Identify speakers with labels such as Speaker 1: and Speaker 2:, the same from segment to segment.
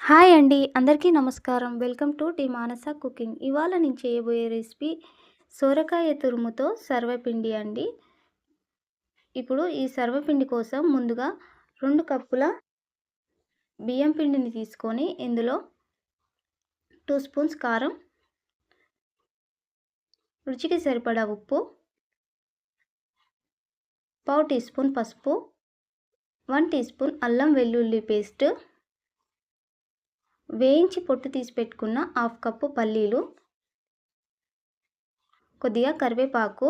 Speaker 1: Hi అండి. అందరికీ నమస్కారం. Welcome to T Manasa cooking. ఇవాళ నేను చేయబోయే రెసిపీ సోరకాయ తురుముతో సర్వపిండి అండి. ఇప్పుడు ఈ సర్వపిండి కోసం ముందుగా 2 కప్పుల బియ్యం పిండిని తీసుకొని ఇందులో 2 స్పూన్స్ కారం, రుచికి సరిపడా ఉప్పు, పావు టీ స్పూన్ పసుపు, 1 టీ స్పూన్ అల్లం వెల్లుల్లి పేస్ట్, వేయించి పొట్టు తీసి పెట్టుకున్న 1/2 కప్పు పల్లీలు, కొద్దిగా కరివేపాకు,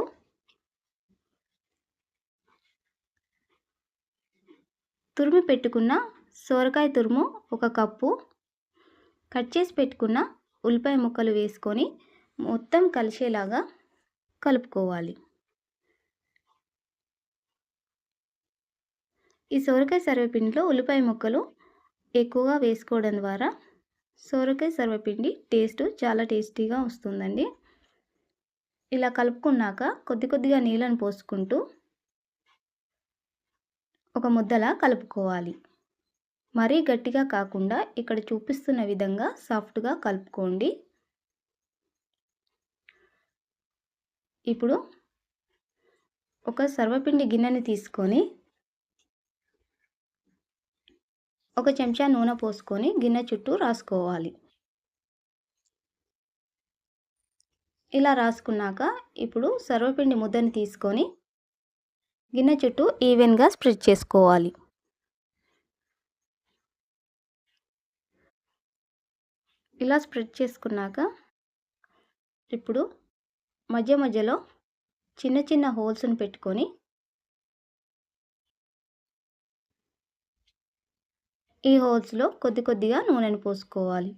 Speaker 1: తురిమి పెట్టుకున్న సోరకాయ తురుము 1 కప్పు, కట్ చేసి పెట్టుకున్న ఉల్లిపాయ ముక్కలు వేసుకొని మొత్తం కలిసేలాగా కలుపుకోవాలి. ఈ సోరకాయ సర్వపిండిలో ఉల్లిపాయ ముక్కలు ఎక్కువగా వేసుకోవడం ద్వారా సోరకాయ సర్వపిండి టేస్ట్ చాలా టేస్టీగా వస్తుందండి. ఇలా కలుపుకున్నాక కొద్దిగా నీళ్ళను పోసుకుంటూ ఒక ముద్దలా కలుపుకోవాలి. మరీ గట్టిగా కాకుండా ఇక్కడ చూపిస్తున్న విధంగా సాఫ్ట్గా కలుపుకోండి. ఇప్పుడు ఒక సర్వపిండి గిన్నెని తీసుకొని ఒక చెంచా నూనె పోసుకొని గిన్నె చుట్టూ రాసుకోవాలి. ఇలా రాసుకున్నాక ఇప్పుడు సర్వపిండి ముద్దని తీసుకొని గిన్నె చుట్టూ ఈవెన్గా స్ప్రెడ్ చేసుకోవాలి. ఇలా స్ప్రెడ్ చేసుకున్నాక ఇప్పుడు మధ్యలో చిన్న హోల్స్ని పెట్టుకొని ఈ హోల్స్లో కొద్దిగా నూనెను పోసుకోవాలి.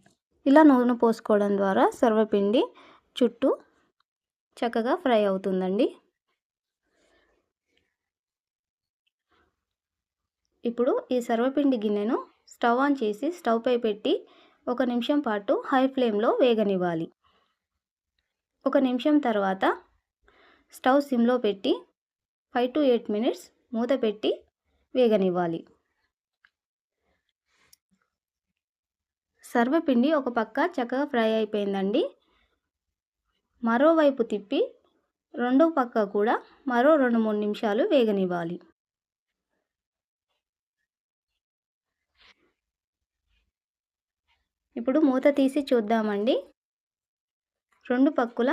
Speaker 1: ఇలా నూనె పోసుకోవడం ద్వారా సర్వపిండి చుట్టూ చక్కగా ఫ్రై అవుతుందండి. ఇప్పుడు ఈ సర్వపిండి గిన్నెను స్టవ్ ఆన్ చేసి స్టవ్ పై పెట్టి 1 నిమిషం పాటు హై ఫ్లేమ్లో వేగనివ్వాలి. 1 నిమిషం తర్వాత స్టవ్ సిమ్లో పెట్టి 5 to 8 మినిట్స్ మూత పెట్టి వేగనివ్వాలి. సర్వపిండి ఒక పక్క చక్కగా ఫ్రై అయిపోయిందండి. మరోవైపు తిప్పి రెండో పక్క కూడా మరో 2-3 నిమిషాలు వేగనివ్వాలి. ఇప్పుడు మూత తీసి చూద్దామండి. 2 పక్కుల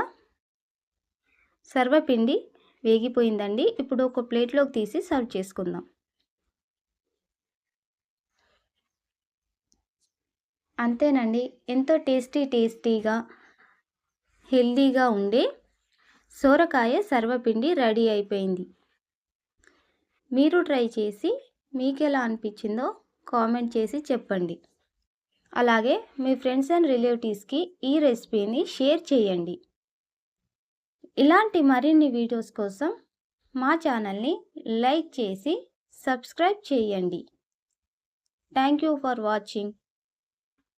Speaker 1: సర్వపిండి వేగిపోయిందండి. ఇప్పుడు ఒక ప్లేట్లోకి తీసి సర్వ్ చేసుకుందాం. అంతేనండి, ఎంతో టేస్టీగా హెల్దీగా ఉండే సోరకాయ సర్వపిండి రెడీ అయిపోయింది. మీరు ట్రై చేసి మీకు ఎలా అనిపించిందో కామెంట్ చేసి చెప్పండి. అలాగే మీ ఫ్రెండ్స్ అండ్ రిలేటివ్స్కి ఈ రెసిపీని షేర్ చేయండి. ఇలాంటి మరిన్ని వీడియోస్ కోసం మా ఛానల్ని లైక్ చేసి సబ్స్క్రైబ్ చేయండి. Thank you for watching.